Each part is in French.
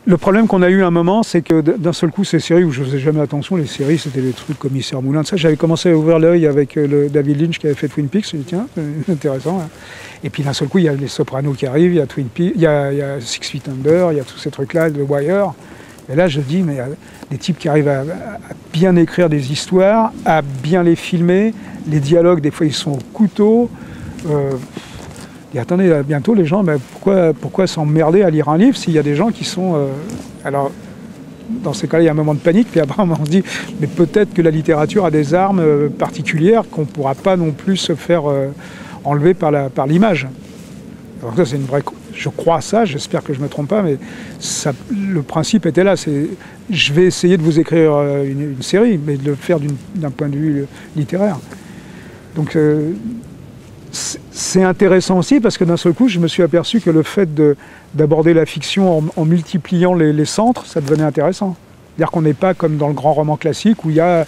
Le problème qu'on a eu à un moment, c'est que d'un seul coup, ces séries où je faisais jamais attention, les séries, c'était des trucs Commissaire Moulin, ça. J'avais commencé à ouvrir l'œil avec le David Lynch qui avait fait Twin Peaks. Je me dit, tiens, c'est intéressant. Hein. Et puis d'un seul coup, il y a les Sopranos qui arrivent, il y a Twin Peaks, il y a Six Feet Under, il y a tous ces trucs-là, The Wire. Et là, je dis, mais il y a des types qui arrivent à bien écrire des histoires, à bien les filmer. Les dialogues, des fois, ils sont au couteau. Et attendez, là, bientôt les gens, ben, pourquoi s'emmerder à lire un livre s'il y a des gens qui sont... alors, dans ces cas-là, il y a un moment de panique, puis après, on se dit, mais peut-être que la littérature a des armes particulières qu'on ne pourra pas non plus se faire enlever par l'image. Alors ça, c'est une vraie... Je crois à ça, j'espère que je ne me trompe pas, mais ça, le principe était là. Je vais essayer de vous écrire une série, mais de le faire d'un point de vue littéraire. Donc... c'est intéressant aussi parce que d'un seul coup, je me suis aperçu que le fait d'aborder la fiction en multipliant les centres, ça devenait intéressant. C'est-à-dire qu'on n'est pas comme dans le grand roman classique où il y a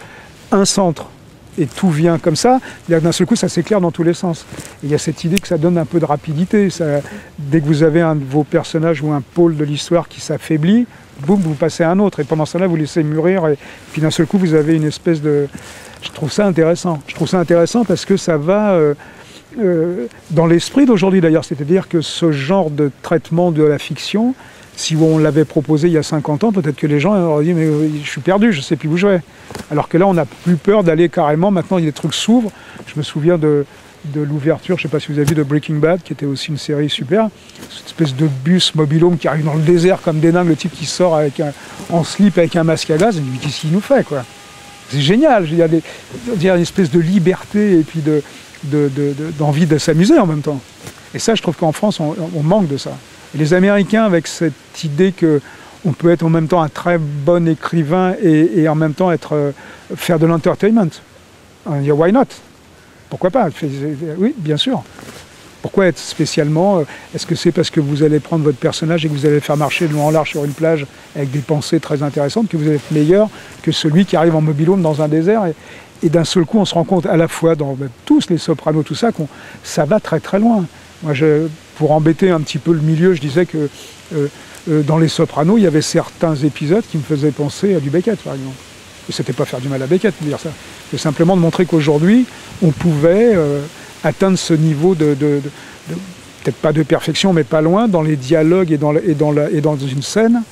un centre et tout vient comme ça. D'un seul coup, ça s'éclaire dans tous les sens. Et il y a cette idée que ça donne un peu de rapidité. Dès que vous avez un de vos personnages ou un pôle de l'histoire qui s'affaiblit, boum, vous passez à un autre. Et pendant ce temps-là, vous laissez mûrir. Et puis d'un seul coup, vous avez une espèce de... Je trouve ça intéressant. Je trouve ça intéressant parce que ça va... dans l'esprit d'aujourd'hui d'ailleurs, c'est-à-dire que ce genre de traitement de la fiction, si on l'avait proposé il y a 50 ans, peut-être que les gens auraient dit mais je suis perdu, je ne sais plus où je vais. Alors que là, on n'a plus peur d'aller carrément, maintenant les trucs s'ouvrent. Je me souviens de l'ouverture, je ne sais pas si vous avez vu, de Breaking Bad, qui était aussi une série super, cette espèce de bus mobil-home qui arrive dans le désert comme des dingues, le type qui sort en slip avec un masque à gaz, et lui, qu'est-ce qu'il nous fait, quoi? C'est génial, il y a une espèce de liberté et puis d'envie de s'amuser en même temps. Et ça, je trouve qu'en France, on manque de ça. Et les Américains, avec cette idée qu'on peut être en même temps un très bon écrivain et en même temps faire de l'entertainment. Why not? Pourquoi pas? Oui, bien sûr. Pourquoi être spécialement... Est-ce que c'est parce que vous allez prendre votre personnage et que vous allez le faire marcher de long en large sur une plage avec des pensées très intéressantes que vous allez être meilleur que celui qui arrive en mobil-home dans un désert et d'un seul coup, on se rend compte à la fois dans tous les Sopranos, tout ça, ça va très très loin. Moi, pour embêter un petit peu le milieu, je disais que dans les Sopranos, il y avait certains épisodes qui me faisaient penser à du Beckett, par exemple. Et c'était pas faire du mal à Beckett de dire ça. C'est simplement de montrer qu'aujourd'hui, on pouvait atteindre ce niveau peut-être pas de perfection, mais pas loin, dans les dialogues et dans une scène,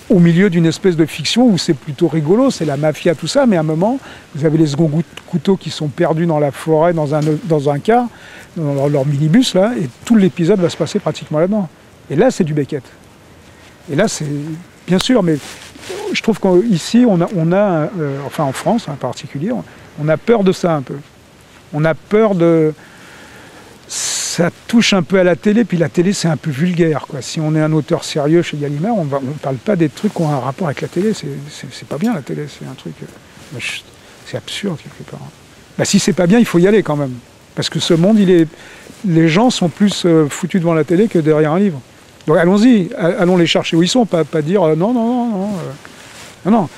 au milieu d'une espèce de fiction où c'est plutôt rigolo, c'est la mafia, tout ça, mais à un moment, vous avez les seconds couteaux qui sont perdus dans la forêt, dans un car, dans leur minibus, là, et tout l'épisode va se passer pratiquement là-dedans. Et là, c'est du Beckett. Et là, c'est... Bien sûr, mais je trouve qu'ici, enfin en France en particulier, on a peur de ça un peu. On a peur de... Ça touche un peu à la télé, puis la télé c'est un peu vulgaire, quoi. Si on est un auteur sérieux chez Gallimard, on ne parle pas des trucs qui ont un rapport avec la télé, c'est pas bien la télé, c'est un truc... c'est absurde quelque part. Bah, si c'est pas bien, il faut y aller quand même. Parce que ce monde, les gens sont plus foutus devant la télé que derrière un livre. Donc allons-y, allons les chercher où ils sont, pas dire non. Non.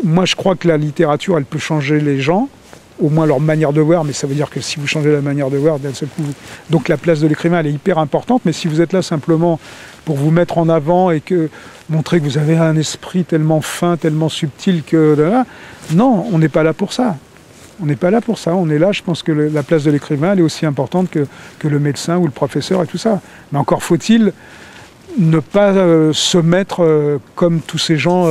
Moi je crois que la littérature, elle peut changer les gens, au moins leur manière de voir, mais ça veut dire que si vous changez la manière de voir, d'un seul coup, donc la place de l'écrivain, elle est hyper importante, mais si vous êtes là simplement pour vous mettre en avant et montrer que vous avez un esprit tellement fin, tellement subtil que... Non, on n'est pas là pour ça. On n'est pas là pour ça. On est là, je pense que la place de l'écrivain, elle est aussi importante que le médecin ou le professeur et tout ça. Mais encore faut-il ne pas se mettre comme tous ces gens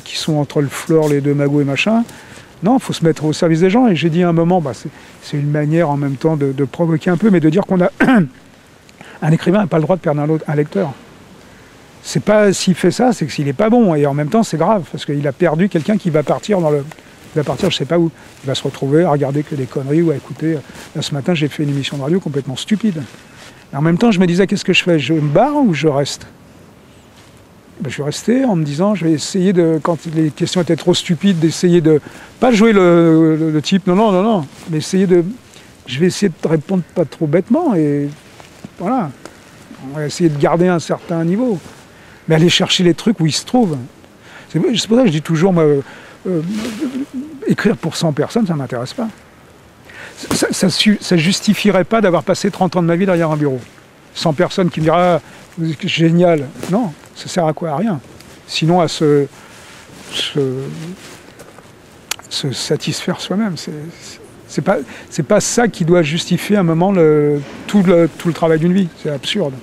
qui sont entre le fleur, les deux magots et machin. Non, il faut se mettre au service des gens. Et j'ai dit à un moment, c'est une manière en même temps de provoquer un peu, mais de dire qu'on a... un écrivain n'a pas le droit de perdre un lecteur. C'est pas s'il fait ça, c'est que s'il n'est pas bon. Et en même temps, c'est grave, parce qu'il a perdu quelqu'un qui va partir il va partir, je ne sais pas où. Il va se retrouver à regarder que des conneries ou à écouter. Là, ce matin, j'ai fait une émission de radio complètement stupide. Et en même temps, je me disais, qu'est-ce que je fais? Je me barre ou je reste? Je suis resté en me disant, je vais essayer quand les questions étaient trop stupides, d'essayer de... Pas jouer le type, non, mais je vais essayer de répondre pas trop bêtement, et voilà. On va essayer de garder un certain niveau. Mais aller chercher les trucs où ils se trouvent. C'est pour ça que je dis toujours, moi, écrire pour 100 personnes, ça ne m'intéresse pas. Ça justifierait pas d'avoir passé 30 ans de ma vie derrière un bureau. 100 personnes qui me diraient « Ah, génial ». Non, ça sert à quoi? À rien. sinon à se satisfaire soi-même. C'est pas ça qui doit justifier à un moment tout le travail d'une vie. C'est absurde.